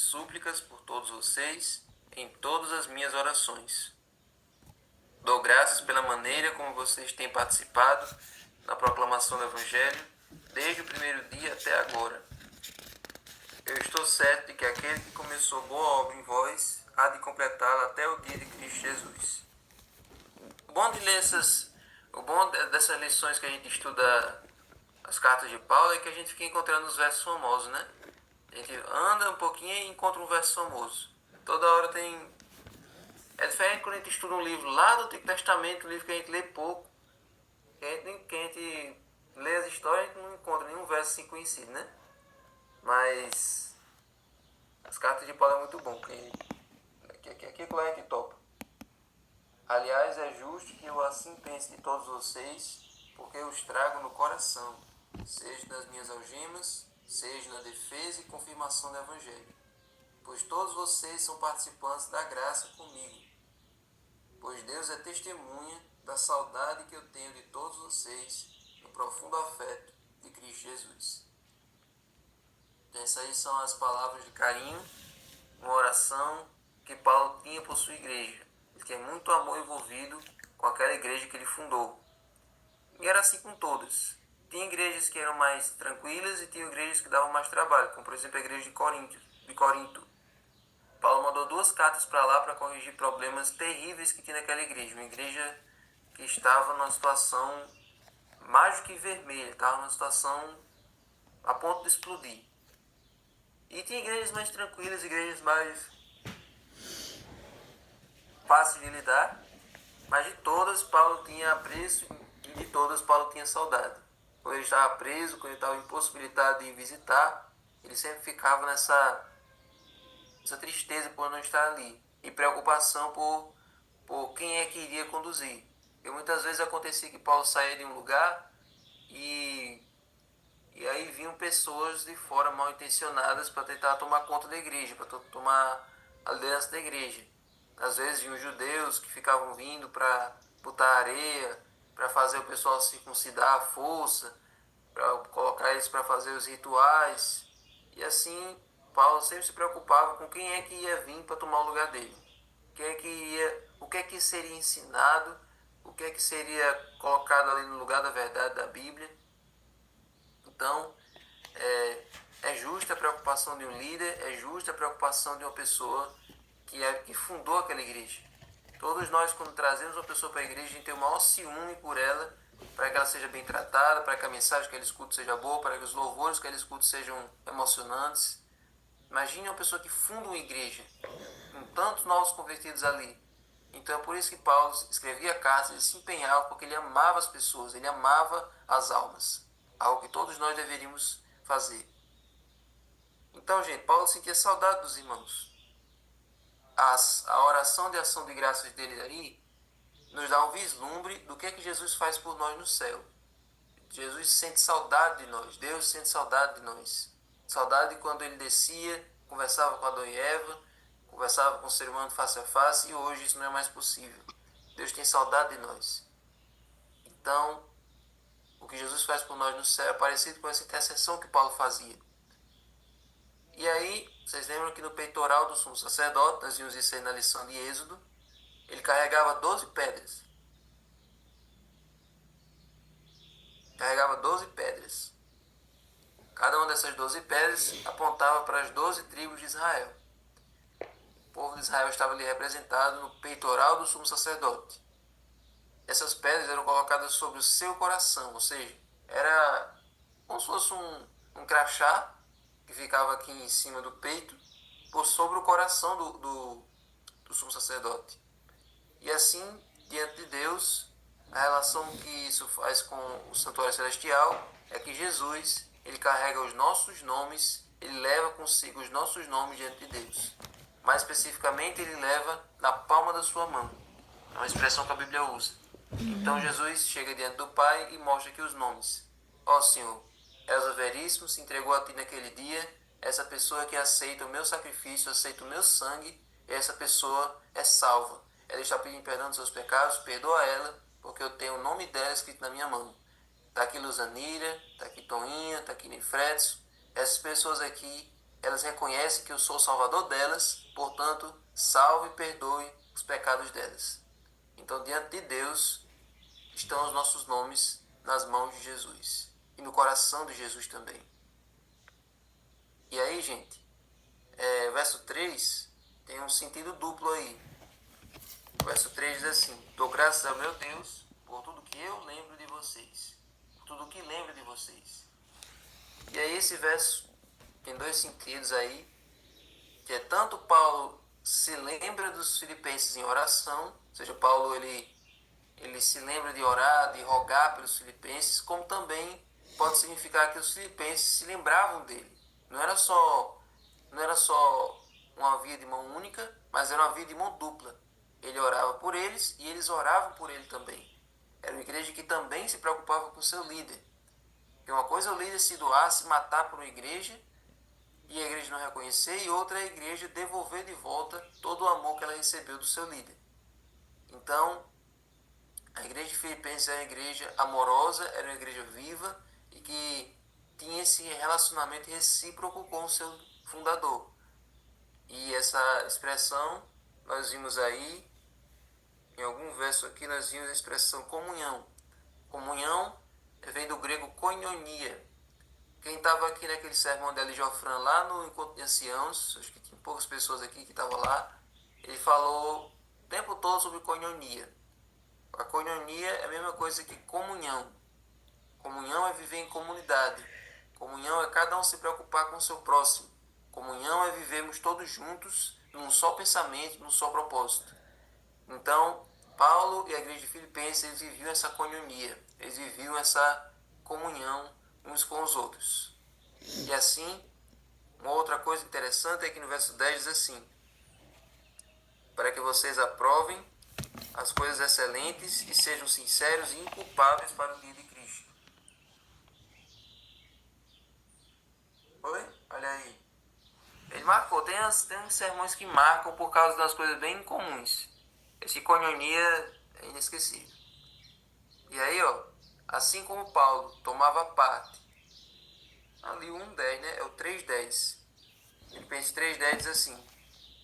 súplicas por todos vocês em todas as minhas orações. Dou graças pela maneira como vocês têm participado na proclamação do Evangelho desde o primeiro dia até agora. Eu estou certo de que aquele que começou boa obra em vós há de completá-la até o dia de Cristo Jesus. O bom dessas lições que a gente estuda as cartas de Paulo é que a gente fica encontrando os versos famosos, né? A gente anda um pouquinho e encontra um verso famoso. Toda hora tem... É diferente quando a gente estuda um livro lá do Antigo Testamento, um livro que a gente lê pouco, que a gente lê as histórias e não encontra nenhum verso assim conhecido, né? Mas as cartas de Paulo é muito bom, porque aqui lá a gente topa. Aliás, é justo que eu assim pense de todos vocês, porque eu os trago no coração, seja nas minhas algemas, seja na defesa e confirmação do Evangelho. Pois todos vocês são participantes da graça comigo. Pois Deus é testemunha da saudade que eu tenho de todos vocês no profundo afeto de Cristo Jesus. Então, essas aí são as palavras de carinho, uma oração que Paulo tinha por sua igreja. Ele tinha muito amor envolvido com aquela igreja que ele fundou. E era assim com todas. Tinha igrejas que eram mais tranquilas e tinha igrejas que davam mais trabalho, como por exemplo a igreja de Corinto. Paulo mandou 2 cartas para lá para corrigir problemas terríveis que tinha naquela igreja. Uma igreja que estava numa situação mais do que vermelha, estava numa situação a ponto de explodir. E tinha igrejas mais tranquilas, igrejas mais fáceis de lidar, mas de todas Paulo tinha apreço e de todas Paulo tinha saudade. Quando ele estava preso, quando ele estava impossibilitado de visitar, ele sempre ficava nessa tristeza por não estar ali e preocupação por quem é que iria conduzir. E muitas vezes acontecia que Paulo saía de um lugar e aí vinham pessoas de fora mal intencionadas para tentar tomar conta da igreja, para tomar a liderança da igreja. Às vezes vinham judeus que ficavam vindo para botar areia, para fazer o pessoal circuncidar à força, para colocar eles para fazer os rituais. E assim, Paulo sempre se preocupava com quem é que ia vir para tomar o lugar dele. O que é que seria ensinado, o que é que seria colocado ali no lugar da verdade da Bíblia. Então, é justa a preocupação de um líder, é justa a preocupação de uma pessoa que fundou aquela igreja. Todos nós, quando trazemos uma pessoa para a igreja, a gente tem o maior ciúme por ela, para que ela seja bem tratada, para que a mensagem que ela escuta seja boa, para que os louvores que ela escuta sejam emocionantes. Imagine uma pessoa que funda uma igreja, com tantos novos convertidos ali. Então é por isso que Paulo escrevia cartas, ele se empenhava, porque ele amava as pessoas, ele amava as almas. Algo que todos nós deveríamos fazer. Então, gente, Paulo sentia saudade dos irmãos. A oração de ação de graças dele ali nos dá um vislumbre do que é que Jesus faz por nós no céu. Jesus sente saudade de nós, Deus sente saudade de nós. Saudade de quando ele descia, conversava com Adão e Eva, conversava com o ser humano face a face, e hoje isso não é mais possível. Deus tem saudade de nós. Então, o que Jesus faz por nós no céu é parecido com essa intercessão que Paulo fazia. E aí, vocês lembram que no peitoral do sumo sacerdote, nós vimos isso aí na lição de Êxodo, ele carregava 12 pedras. Carregava 12 pedras. Cada uma dessas 12 pedras apontava para as 12 tribos de Israel. O povo de Israel estava ali representado no peitoral do sumo sacerdote. Essas pedras eram colocadas sobre o seu coração, ou seja, era como se fosse um crachá que ficava aqui em cima do peito, por sobre o coração do sumo sacerdote. E assim, diante de Deus, a relação que isso faz com o santuário celestial é que Jesus, ele carrega os nossos nomes, ele leva consigo os nossos nomes diante de Deus. Mais especificamente, ele leva na palma da sua mão. É uma expressão que a Bíblia usa. Então Jesus chega diante do Pai e mostra aqui os nomes. Ó Senhor, és o Veríssimo, se entregou a ti naquele dia, essa pessoa que aceita o meu sacrifício, aceita o meu sangue, essa pessoa é salva. Ela está pedindo perdão dos seus pecados, perdoa ela, porque eu tenho o nome dela escrito na minha mão. Está aqui Luzanira, está aqui Toninha, está aqui Nefretso. Essas pessoas aqui elas reconhecem que eu sou o Salvador delas, portanto, salve e perdoe os pecados delas. Então, diante de Deus, estão os nossos nomes nas mãos de Jesus e no coração de Jesus também. E aí, gente, verso 3 tem um sentido duplo aí. O verso 3 diz assim: dou graças ao meu Deus por tudo que eu lembro de vocês. Por tudo que lembro de vocês. E aí esse verso tem dois sentidos aí, que é tanto Paulo se lembra dos filipenses em oração, ou seja, Paulo ele se lembra de orar, de rogar pelos filipenses, como também pode significar que os filipenses se lembravam dele. Não era só uma via de mão única, mas era uma via de mão dupla. Ele orava por eles e eles oravam por ele também. Era uma igreja que também se preocupava com o seu líder. Porque uma coisa é o líder se doar, se matar por uma igreja, e a igreja não reconhecer, e outra é a igreja devolver de volta todo o amor que ela recebeu do seu líder. Então, a igreja de Filipenses era uma igreja amorosa, era uma igreja viva e que tinha esse relacionamento recíproco com o seu fundador. E essa expressão nós vimos aí, em algum verso aqui, nós vimos a expressão comunhão. Comunhão vem do grego koinonia. Quem estava aqui naquele sermão de Jofran lá no Encontro de Anciãos, acho que tinha poucas pessoas aqui que estavam lá, ele falou o tempo todo sobre koinonia. A koinonia é a mesma coisa que comunhão. Comunhão é viver em comunidade. Comunhão é cada um se preocupar com o seu próximo. Comunhão é vivermos todos juntos num só pensamento, num só propósito. Então, Paulo e a igreja de Filipenses, eles viviam essa koinonia. Eles viviam essa comunhão uns com os outros. E assim, uma outra coisa interessante é que no verso 10 diz assim: para que vocês aprovem as coisas excelentes e sejam sinceros e inculpáveis para o dia de Cristo. Oi? Olha aí. Ele marcou. Tem uns sermões que marcam por causa das coisas bem incomuns. Esse koinonia é inesquecível. E aí, ó, assim como Paulo tomava parte, ali o 1:10, né? É o 3:10. Filipenses 3:10 diz assim: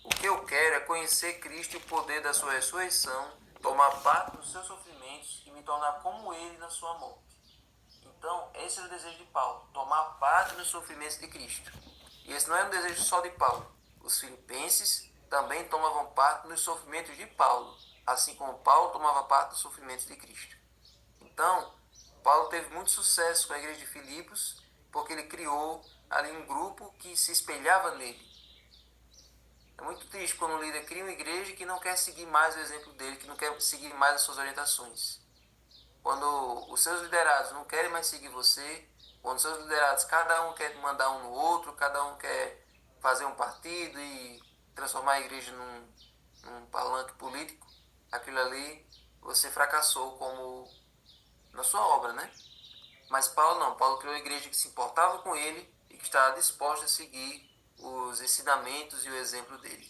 o que eu quero é conhecer Cristo e o poder da sua ressurreição, tomar parte nos seus sofrimentos e me tornar como ele na sua morte. Então, esse era o desejo de Paulo, tomar parte nos sofrimentos de Cristo. E esse não é um desejo só de Paulo. Os filipenses também tomavam parte nos sofrimentos de Paulo, assim como Paulo tomava parte dos sofrimentos de Cristo. Então, Paulo teve muito sucesso com a igreja de Filipos, porque ele criou ali um grupo que se espelhava nele. É muito triste quando um líder cria uma igreja que não quer seguir mais o exemplo dele, que não quer seguir mais as suas orientações. Quando os seus liderados não querem mais seguir você, quando os seus liderados, cada um quer mandar um no outro, cada um quer fazer um partido e transformar a igreja num palanque político, aquilo ali você fracassou como na sua obra, né? Mas Paulo não. Paulo criou uma igreja que se importava com ele e que estava disposta a seguir os ensinamentos e o exemplo dele.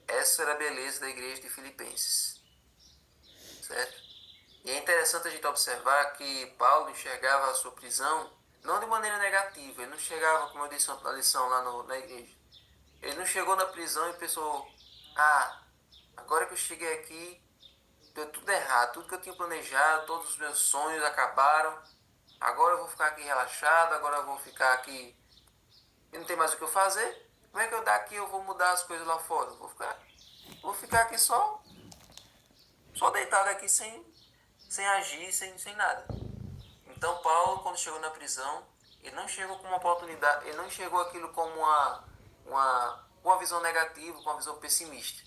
Essa era a beleza da igreja de Filipenses. Certo? E é interessante a gente observar que Paulo enxergava a sua prisão não de maneira negativa. Ele não chegava, como eu disse na lição lá na igreja, ele não chegou na prisão e pensou: agora que eu cheguei aqui, deu tudo errado, tudo que eu tinha planejado, todos os meus sonhos acabaram, agora eu vou ficar aqui relaxado, agora eu vou ficar aqui e não tem mais o que eu fazer. Como é que eu daqui eu vou mudar as coisas lá fora? Vou ficar aqui só deitado aqui sem agir, sem nada. Então Paulo, quando chegou na prisão, ele não chegou com uma oportunidade, ele não chegou aquilo como uma visão negativa, com uma visão pessimista.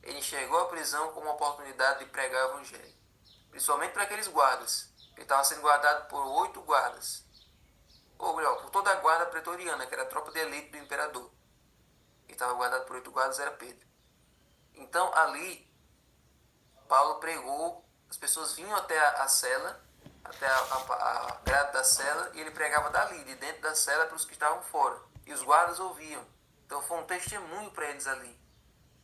Ele enxergou a prisão como uma oportunidade de pregar o evangelho. Principalmente para aqueles guardas. Ele estava sendo guardado por 8 guardas. Ou melhor, por toda a guarda pretoriana, que era a tropa de elite do imperador. Ele estava guardado por 8 guardas, era Pedro. Então ali, Paulo pregou, as pessoas vinham até a cela, até a grade da cela, e ele pregava dali, de dentro da cela, para os que estavam fora. E os guardas ouviam. Então foi um testemunho para eles ali.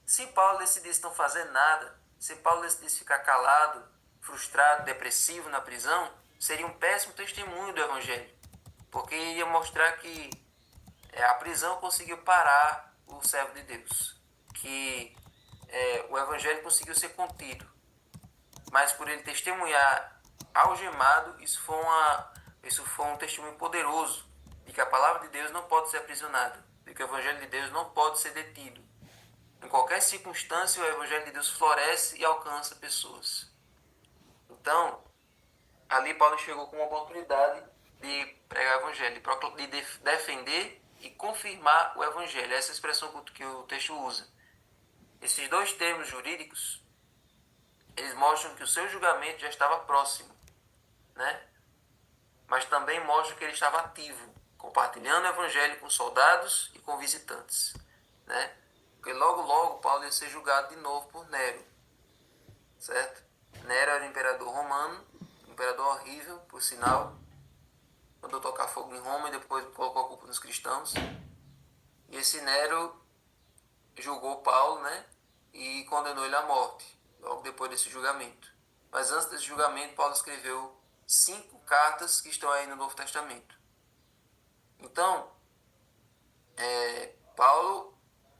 Se Paulo decidisse não fazer nada, se Paulo decidisse ficar calado, frustrado, depressivo na prisão, seria um péssimo testemunho do evangelho. Porque ia mostrar que A prisão conseguiu parar o servo de Deus, que o evangelho conseguiu ser contido, mas por ele testemunhar algemado, isso foi um testemunho poderoso de que a palavra de Deus não pode ser aprisionada, de que o evangelho de Deus não pode ser detido. Em qualquer circunstância, o evangelho de Deus floresce e alcança pessoas. Então, ali Paulo chegou com uma oportunidade de pregar o evangelho, de defender e confirmar o evangelho. Essa é a expressão que o texto usa. Esses dois termos jurídicos, eles mostram que o seu julgamento já estava próximo, né? Mas também mostram que ele estava ativo, compartilhando o evangelho com soldados e com visitantes, né? Porque logo, logo Paulo ia ser julgado de novo por Nero, certo? Nero era o imperador romano, um imperador horrível, por sinal, mandou tocar fogo em Roma e depois colocou a culpa nos cristãos. E esse Nero julgou Paulo, né? E condenou ele à morte, logo depois desse julgamento. Mas antes desse julgamento, Paulo escreveu 5 cartas que estão aí no Novo Testamento. Então,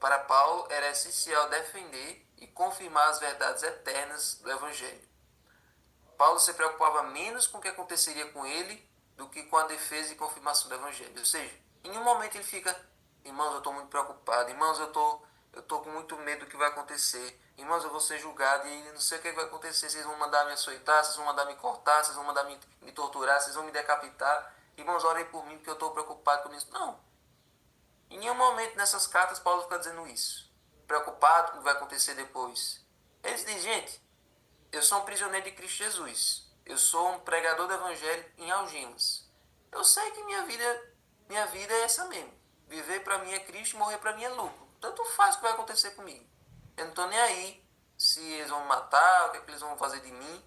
para Paulo era essencial defender e confirmar as verdades eternas do Evangelho. Paulo se preocupava menos com o que aconteceria com ele do que com a defesa e confirmação do Evangelho. Ou seja, em um momento ele fica: irmãos, eu estou muito preocupado, irmãos, eu estou com muito medo do que vai acontecer, irmãos, eu vou ser julgado e não sei o que vai acontecer, vocês vão mandar me açoitar, vocês vão mandar me cortar, vocês vão mandar me torturar, vocês vão me decapitar, irmãos, orem por mim porque eu estou preocupado com isso. Não, em nenhum momento nessas cartas Paulo fica dizendo isso, preocupado com o que vai acontecer depois. Ele diz: gente, eu sou um prisioneiro de Cristo Jesus, eu sou um pregador do Evangelho em algemas, eu sei que minha vida é essa mesmo, viver para mim é Cristo, morrer para mim é lucro, tanto faz o que vai acontecer comigo, eu não estou nem aí se eles vão me matar, o que, é que eles vão fazer de mim,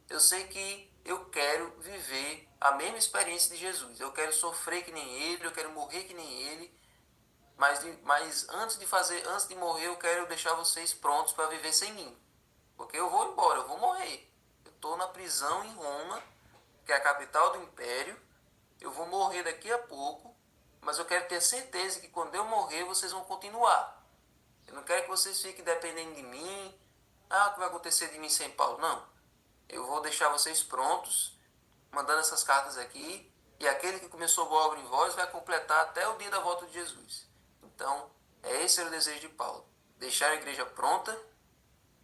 eu sei que eu quero viver a mesma experiência de Jesus, eu quero sofrer que nem ele, eu quero morrer que nem ele, mas antes de morrer, eu quero deixar vocês prontos para viver sem mim. Porque eu vou embora, eu vou morrer. Eu estou na prisão em Roma, que é a capital do império. Eu vou morrer daqui a pouco, mas eu quero ter certeza que quando eu morrer, vocês vão continuar. Eu não quero que vocês fiquem dependendo de mim. Ah, o que vai acontecer de mim sem Paulo? Não. Eu vou deixar vocês prontos, mandando essas cartas aqui. E aquele que começou a obra em vós vai completar até o dia da volta de Jesus. Então, esse era o desejo de Paulo. Deixar a igreja pronta,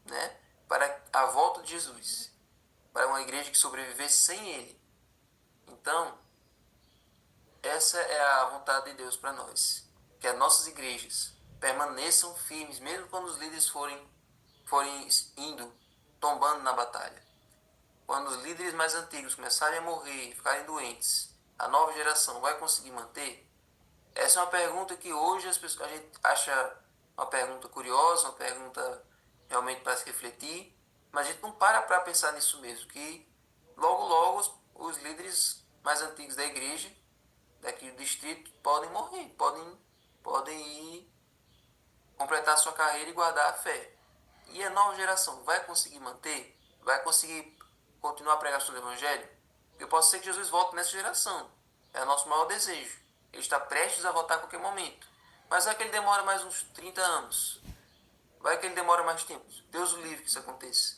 né, para a volta de Jesus. Para uma igreja que sobrevivesse sem ele. Então, essa é a vontade de Deus para nós. Que as nossas igrejas permaneçam firmes, mesmo quando os líderes forem indo, tombando na batalha. Quando os líderes mais antigos começarem a morrer, ficarem doentes, a nova geração vai conseguir manter? Essa é uma pergunta que hoje a gente acha uma pergunta curiosa, uma pergunta realmente para se refletir, mas a gente não para pensar nisso mesmo, que logo logo os líderes mais antigos da igreja, daqui do distrito, podem morrer, podem ir completar a sua carreira e guardar a fé. E a nova geração vai conseguir manter? Vai conseguir continuar a pregação do evangelho? Eu posso ser que Jesus volte nessa geração. É o nosso maior desejo. Ele está prestes a voltar a qualquer momento. Mas vai que ele demora mais uns 30 anos. Vai que ele demora mais tempo. Deus o livre que isso aconteça.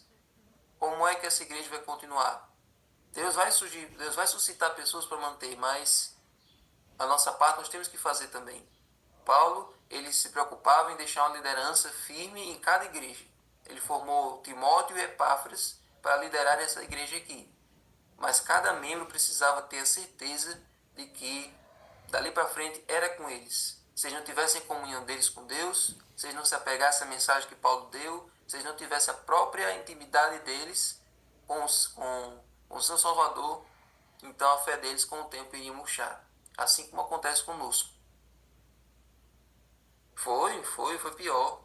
Como é que essa igreja vai continuar? Deus vai suscitar pessoas para manter, mas a nossa parte nós temos que fazer também. Paulo, ele se preocupava em deixar uma liderança firme em cada igreja. Ele formou Timóteo e Epáfras para liderar essa igreja aqui. Mas cada membro precisava ter a certeza de que dali para frente era com eles. Se eles não tivessem comunhão deles com Deus, se eles não se apegassem à mensagem que Paulo deu, se eles não tivessem a própria intimidade deles com o seu Salvador, então a fé deles com o tempo iria murchar. Assim como acontece conosco. Foi pior.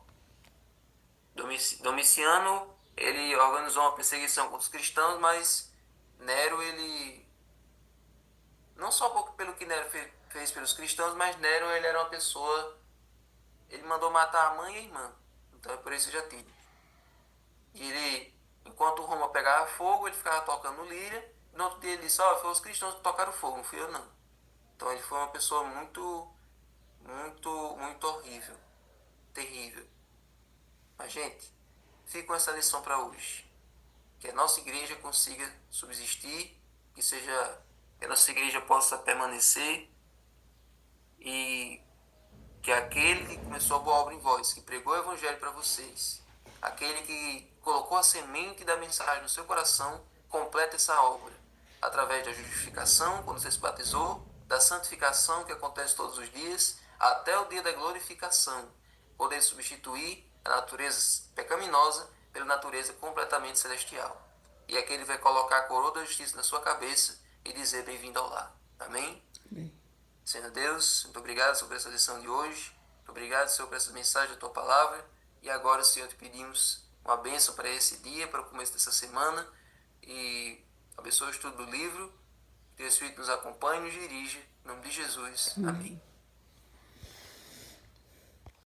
Domiciano, ele organizou uma perseguição contra os cristãos, mas Nero, ele... Não só pelo que Nero fez pelos cristãos, mas Nero, ele era uma pessoa... Ele mandou matar a mãe e a irmã. Então é por isso que já tive. E ele, enquanto Roma pegava fogo, ele ficava tocando lira. No outro dia ele disse: foi os cristãos que tocaram fogo, não fui eu não. Então ele foi uma pessoa muito muito, muito horrível, terrível. Mas, gente, fica com essa lição para hoje. Que a nossa igreja consiga subsistir, que a nossa igreja possa permanecer e que aquele que começou a boa obra em vós, que pregou o evangelho para vocês, aquele que colocou a semente da mensagem no seu coração, completa essa obra através da justificação, quando você se batizou, da santificação que acontece todos os dias, até o dia da glorificação, poder substituir a natureza pecaminosa pela natureza completamente celestial. E aquele vai colocar a coroa da justiça na sua cabeça e dizer bem-vindo ao lar. Amém? Amém. Senhor Deus, muito obrigado sobre essa lição de hoje. Muito obrigado, Senhor, por essa mensagem da Tua Palavra. E agora, Senhor, te pedimos uma bênção para esse dia, para o começo dessa semana. E abençoe o estudo do livro. Que o Espírito nos acompanhe e nos dirija. Em nome de Jesus. Amém.